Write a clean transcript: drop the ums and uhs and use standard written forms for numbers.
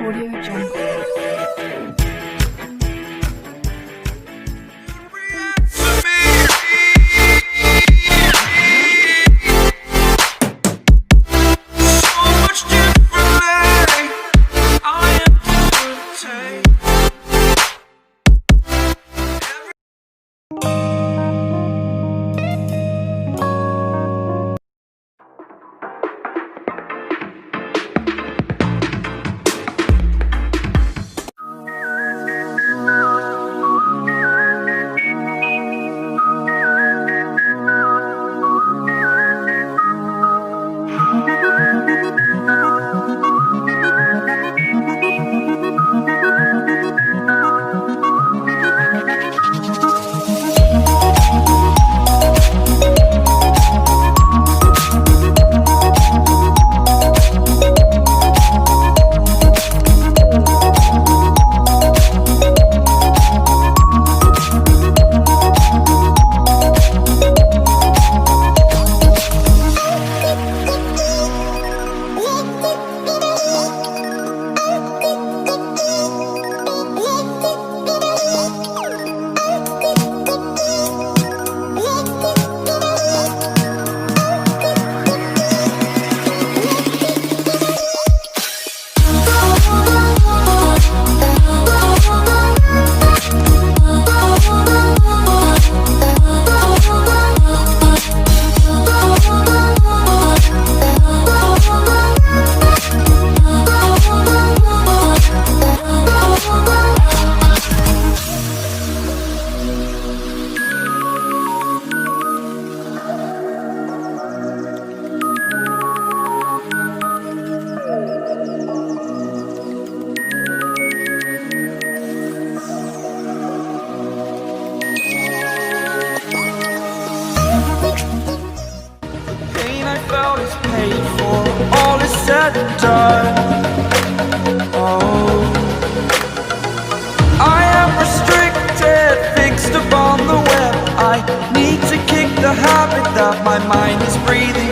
Audio Jungle. Paid for, all is said and done. Oh, I am restricted, fixed upon the web. I need to kick the habit that my mind is breathing